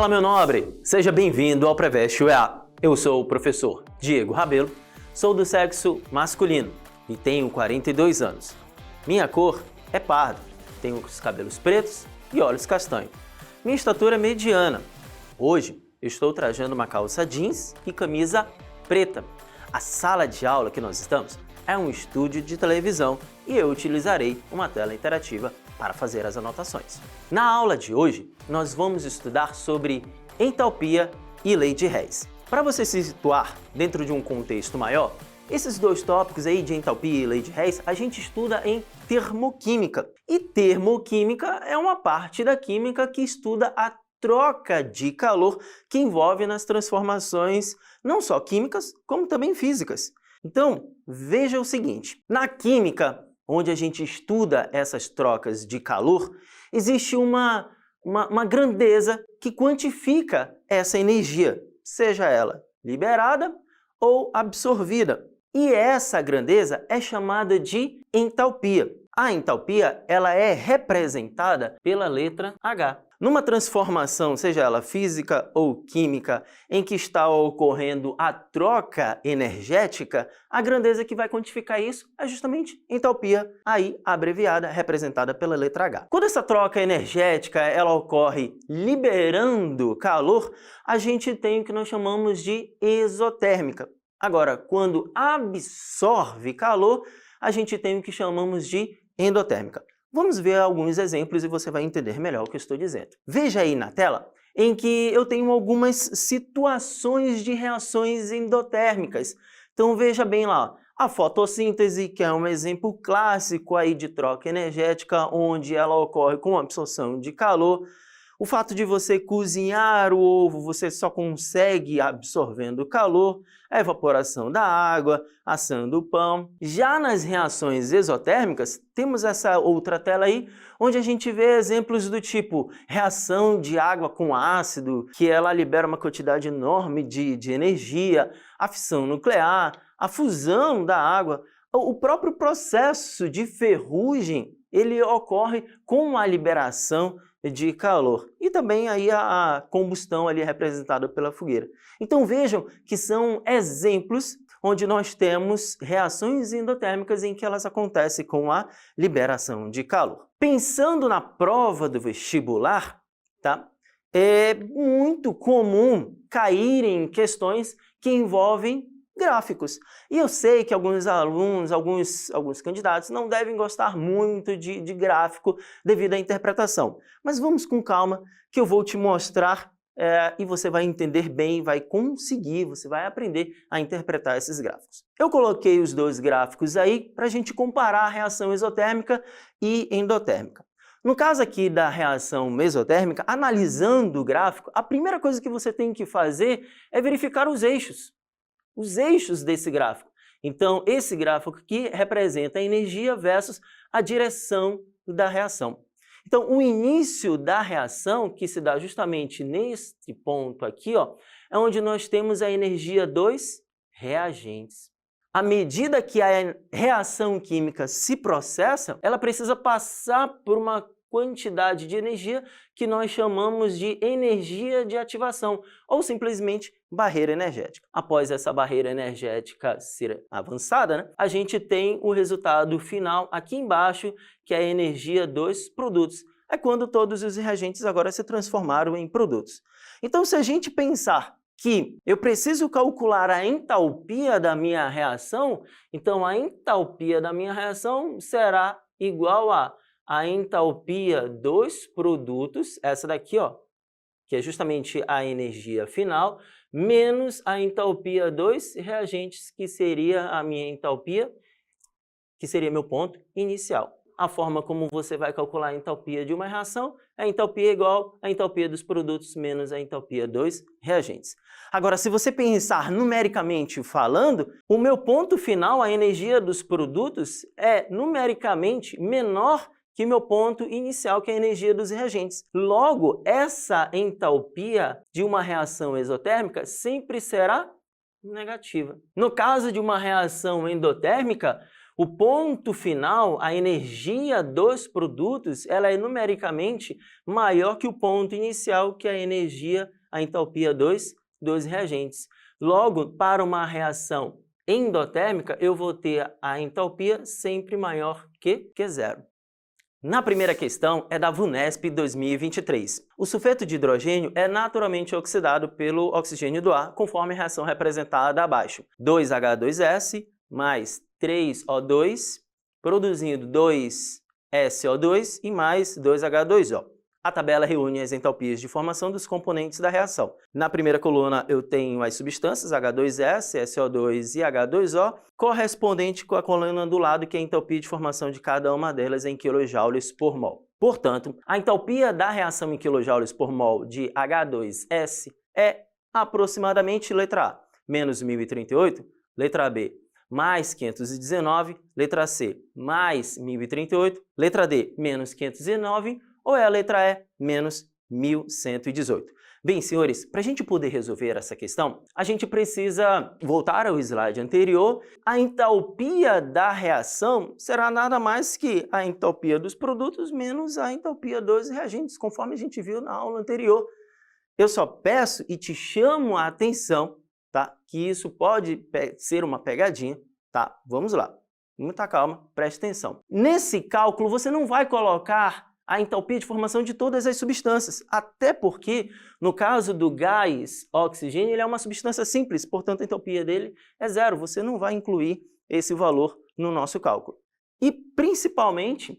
Fala, meu nobre! Seja bem-vindo ao Preveste UEA. Eu sou o professor Diego Rabelo, sou do sexo masculino e tenho 42 anos. Minha cor é parda, tenho os cabelos pretos e olhos castanhos. Minha estatura é mediana. Hoje, eu estou trajando uma calça jeans e camisa preta. A sala de aula que nós estamos é um estúdio de televisão e eu utilizarei uma tela interativa para fazer as anotações. Na aula de hoje, nós vamos estudar sobre entalpia e lei de Hess. Para você se situar dentro de um contexto maior, esses dois tópicos aí de entalpia e lei de Hess, a gente estuda em termoquímica. E termoquímica é uma parte da química que estuda a troca de calor que envolve nas transformações não só químicas, como também físicas. Então, veja o seguinte, na química, onde a gente estuda essas trocas de calor, existe uma grandeza que quantifica essa energia, seja ela liberada ou absorvida. E essa grandeza é chamada de entalpia. A entalpia ela é representada pela letra H. Numa transformação, seja ela física ou química, em que está ocorrendo a troca energética, a grandeza que vai quantificar isso é justamente entalpia, aí abreviada, representada pela letra H. Quando essa troca energética ela ocorre liberando calor, a gente tem o que nós chamamos de exotérmica. Agora, quando absorve calor, a gente tem o que chamamos de endotérmica. Vamos ver alguns exemplos e você vai entender melhor o que eu estou dizendo. Veja aí na tela em que eu tenho algumas situações de reações endotérmicas. Então veja bem lá, a fotossíntese, que é um exemplo clássico aí de troca energética, onde ela ocorre com absorção de calor. O fato de você cozinhar o ovo, você só consegue absorvendo calor, a evaporação da água, assando o pão. Já nas reações exotérmicas, temos essa outra tela aí, onde a gente vê exemplos do tipo reação de água com ácido, que ela libera uma quantidade enorme de energia, a fissão nuclear, a fusão da água. O próprio processo de ferrugem, ele ocorre com a liberação de calor e também aí a combustão ali representada pela fogueira. Então vejam que são exemplos onde nós temos reações endotérmicas em que elas acontecem com a liberação de calor. Pensando na prova do vestibular, tá? É muito comum cair em questões que envolvem gráficos. E eu sei que alguns alunos, alguns candidatos não devem gostar muito de gráfico devido à interpretação. Mas vamos com calma que eu vou te mostrar e você vai entender bem, vai conseguir, você vai aprender a interpretar esses gráficos. Eu coloquei os dois gráficos aí para a gente comparar a reação exotérmica e endotérmica. No caso aqui da reação mesotérmica, analisando o gráfico, a primeira coisa que você tem que fazer é verificar os eixos desse gráfico. Então, esse gráfico aqui representa a energia versus a direção da reação. Então, o início da reação, que se dá justamente neste ponto aqui, ó, é onde nós temos a energia dos reagentes. À medida que a reação química se processa, ela precisa passar por uma quantidade de energia que nós chamamos de energia de ativação, ou simplesmente barreira energética. Após essa barreira energética ser avançada, né, a gente tem o resultado final aqui embaixo, que é a energia dos produtos. É quando todos os reagentes agora se transformaram em produtos. Então, se a gente pensar que eu preciso calcular a entalpia da minha reação, então a entalpia da minha reação será igual a entalpia dos produtos, essa daqui, ó, que é justamente a energia final, menos a entalpia dos reagentes, que seria a minha entalpia, que seria meu ponto inicial. A forma como você vai calcular a entalpia de uma reação, a entalpia é igual à entalpia dos produtos menos a entalpia dos reagentes. Agora, se você pensar numericamente falando, o meu ponto final, a energia dos produtos, é numericamente menor que meu ponto inicial, que é a energia dos reagentes. Logo, essa entalpia de uma reação exotérmica sempre será negativa. No caso de uma reação endotérmica, o ponto final, a energia dos produtos, ela é numericamente maior que o ponto inicial, que é a energia a entalpia dos reagentes. Logo, para uma reação endotérmica, eu vou ter a entalpia sempre maior que zero. Na primeira questão é da VUNESP 2023. O sulfeto de hidrogênio é naturalmente oxidado pelo oxigênio do ar, conforme a reação representada abaixo. 2H2S mais 3O2, produzindo 2SO2 e mais 2H2O. A tabela reúne as entalpias de formação dos componentes da reação. Na primeira coluna eu tenho as substâncias H2S, SO2 e H2O, correspondente com a coluna do lado, que é a entalpia de formação de cada uma delas em quilojoules por mol. Portanto, a entalpia da reação em quilojoules por mol de H2S é aproximadamente letra A, menos 1038, letra B, mais 519, letra C, mais 1038, letra D, menos 509, ou é a letra E, menos 1118? Bem, senhores, para a gente poder resolver essa questão, a gente precisa voltar ao slide anterior. A entalpia da reação será nada mais que a entalpia dos produtos menos a entalpia dos reagentes, conforme a gente viu na aula anterior. Eu só peço e te chamo a atenção, tá? Que isso pode ser uma pegadinha, tá? Vamos lá. Muita calma, preste atenção. Nesse cálculo, você não vai colocar a entalpia de formação de todas as substâncias, até porque, no caso do gás oxigênio, ele é uma substância simples, portanto a entalpia dele é zero, você não vai incluir esse valor no nosso cálculo. E, principalmente,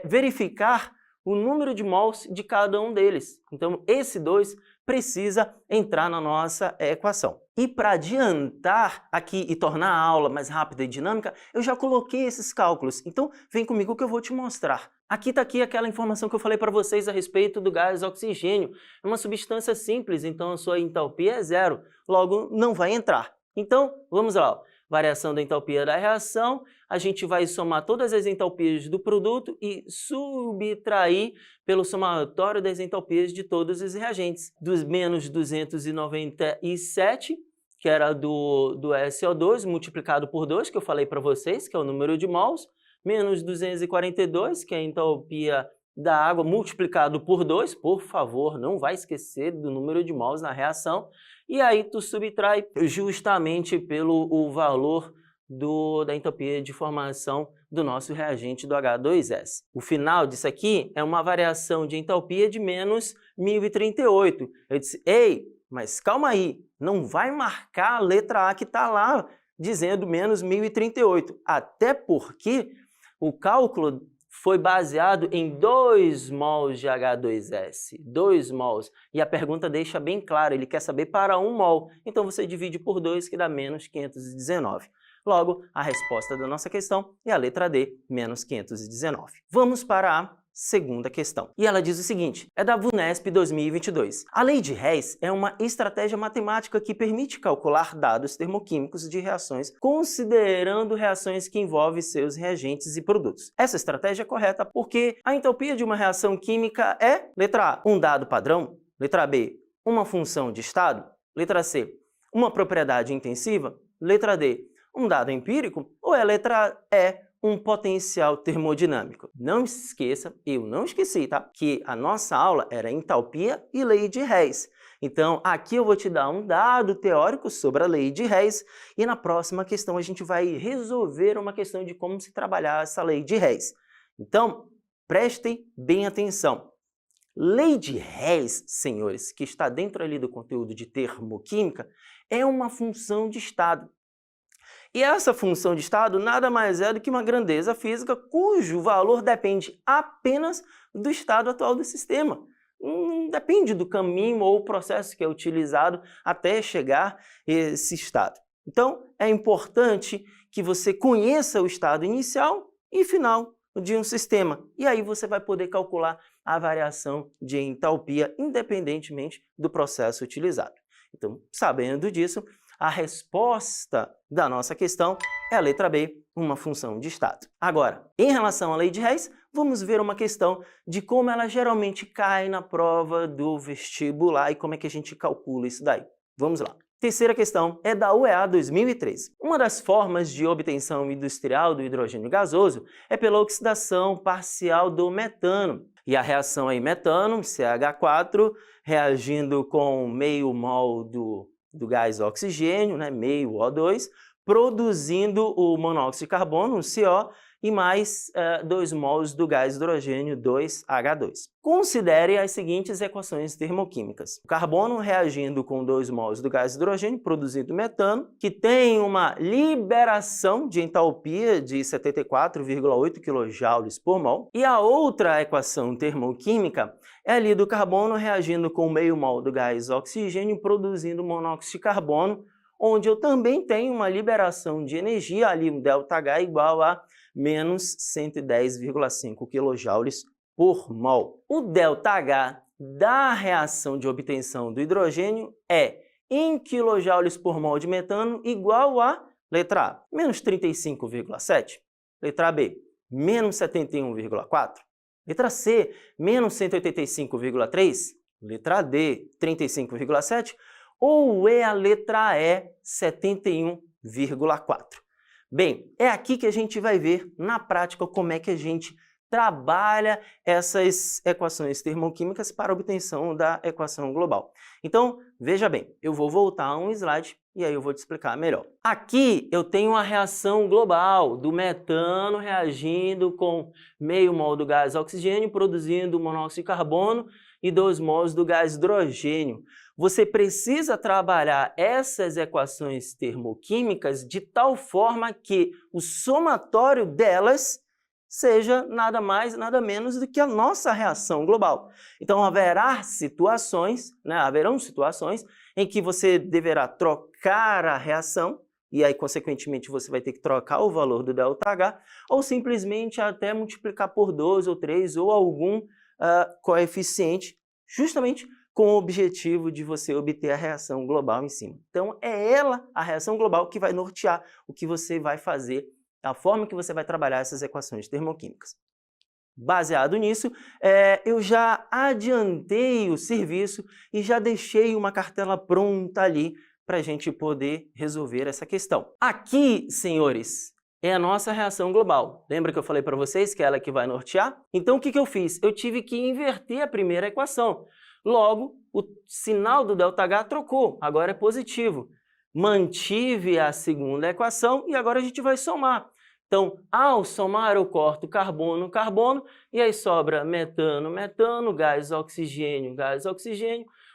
verificar o número de mols de cada um deles. Então, esse 2 precisa entrar na nossa equação. E para adiantar aqui e tornar a aula mais rápida e dinâmica, eu já coloquei esses cálculos. Então, vem comigo que eu vou te mostrar. Aqui está aquela informação que eu falei para vocês a respeito do gás oxigênio. É uma substância simples, então a sua entalpia é zero, logo não vai entrar. Então, vamos lá. Variação da entalpia da reação, a gente vai somar todas as entalpias do produto e subtrair pelo somatório das entalpias de todos os reagentes. Dos menos 297, que era do SO2, multiplicado por 2, que eu falei para vocês, que é o número de mols, menos 242, que é a entalpia da água, multiplicado por 2, por favor, não vai esquecer do número de mols na reação, e aí tu subtrai justamente pelo valor da entalpia de formação do nosso reagente do H2S. O final disso aqui é uma variação de entalpia de menos 1038. Eu disse, ei, mas calma aí, não vai marcar a letra A que está lá dizendo menos 1038, até porque o cálculo foi baseado em 2 mols de H2S, 2 mols. E a pergunta deixa bem claro, ele quer saber para 1 mol. Então você divide por 2, que dá menos 519. Logo, a resposta da nossa questão é a letra D, menos 519. Vamos para a segunda questão. E ela diz o seguinte, é da VUNESP 2022. A lei de Hess é uma estratégia matemática que permite calcular dados termoquímicos de reações, considerando reações que envolvem seus reagentes e produtos. Essa estratégia é correta porque a entalpia de uma reação química é, letra A, um dado padrão, letra B, uma função de estado, letra C, uma propriedade intensiva, letra D, um dado empírico, ou é a letra E, um potencial termodinâmico. Não esqueça, eu não esqueci, tá? Que a nossa aula era entalpia e lei de Hess. Então, aqui eu vou te dar um dado teórico sobre a lei de Hess e na próxima questão a gente vai resolver uma questão de como se trabalhar essa lei de Hess. Então, prestem bem atenção. Lei de Hess, senhores, que está dentro ali do conteúdo de termoquímica, é uma função de estado. E essa função de estado nada mais é do que uma grandeza física cujo valor depende apenas do estado atual do sistema. Não depende do caminho ou processo que é utilizado até chegar a esse estado. Então, é importante que você conheça o estado inicial e final de um sistema. E aí você vai poder calcular a variação de entalpia independentemente do processo utilizado. Então, sabendo disso, a resposta da nossa questão é a letra B, uma função de estado. Agora, em relação à lei de Hess, vamos ver uma questão de como ela geralmente cai na prova do vestibular e como é que a gente calcula isso daí. Vamos lá. Terceira questão é da UEA 2003. Uma das formas de obtenção industrial do hidrogênio gasoso é pela oxidação parcial do metano. E a reação aí metano, CH4, reagindo com meio mol do gás oxigênio, né, meio O2, produzindo o monóxido de carbono, o CO, e mais 2 mols do gás hidrogênio 2H2. Considere as seguintes equações termoquímicas. O carbono reagindo com 2 mols do gás hidrogênio, produzindo metano, que tem uma liberação de entalpia de 74,8 kJ por mol. E a outra equação termoquímica é ali do carbono reagindo com meio mol do gás oxigênio, produzindo monóxido de carbono, onde eu também tenho uma liberação de energia, ali um ΔH igual a menos 110,5 kJ por mol. O ΔH da reação de obtenção do hidrogênio é em kJ por mol de metano igual a, letra A, menos 35,7, letra B, menos 71,4, letra C, menos 185,3, letra D, 35,7, ou é a letra E, 71,4. Bem, é aqui que a gente vai ver na prática como é que a gente trabalha essas equações termoquímicas para a obtenção da equação global. Então, veja bem, eu vou voltar a um slide e aí eu vou te explicar melhor. Aqui eu tenho a reação global do metano reagindo com meio mol do gás oxigênio, produzindo monóxido de carbono e 2 mols do gás hidrogênio. Você precisa trabalhar essas equações termoquímicas de tal forma que o somatório delas seja nada mais, nada menos do que a nossa reação global. Então, haverão situações em que você deverá trocar a reação, e aí, consequentemente, você vai ter que trocar o valor do ΔH, ou simplesmente até multiplicar por 2 ou 3 ou algum coeficiente, justamente com o objetivo de você obter a reação global em cima. Então, é ela, a reação global, que vai nortear o que você vai fazer, a forma que você vai trabalhar essas equações termoquímicas. Baseado nisso, eu já adiantei o serviço e já deixei uma cartela pronta ali para a gente poder resolver essa questão. Aqui, senhores, é a nossa reação global. Lembra que eu falei para vocês que é ela que vai nortear? Então, o que eu fiz? Eu tive que inverter a primeira equação. Logo, o sinal do ΔH trocou, agora é positivo. Mantive a segunda equação e agora a gente vai somar. Então, ao somar, eu corto carbono, carbono, e aí sobra metano, metano, gás oxigênio,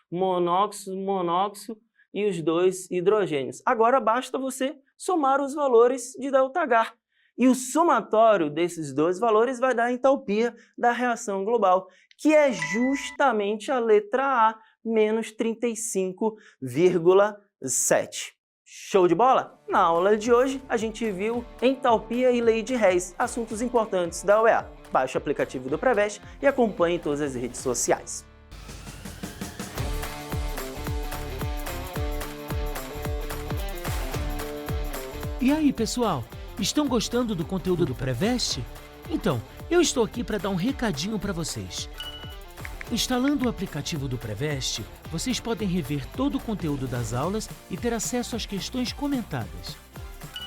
monóxido, monóxido e os 2 hidrogênios. Agora basta você somar os valores de ΔH. E o somatório desses 2 valores vai dar a entalpia da reação global, que é justamente a letra A, menos 35,7. Show de bola? Na aula de hoje, a gente viu entalpia e lei de Hess, assuntos importantes da UEA. Baixe o aplicativo do Preveste e acompanhe todas as redes sociais. E aí, pessoal? Estão gostando do conteúdo do Preveste? Então, eu estou aqui para dar um recadinho para vocês. Instalando o aplicativo do Preveste, vocês podem rever todo o conteúdo das aulas e ter acesso às questões comentadas.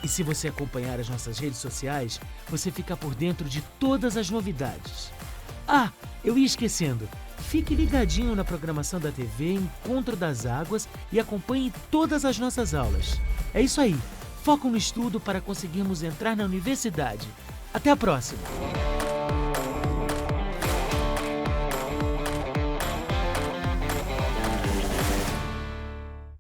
E se você acompanhar as nossas redes sociais, você fica por dentro de todas as novidades. Ah, eu ia esquecendo. Fique ligadinho na programação da TV Encontro das Águas e acompanhe todas as nossas aulas. É isso aí. Foco no estudo para conseguirmos entrar na universidade. Até a próxima!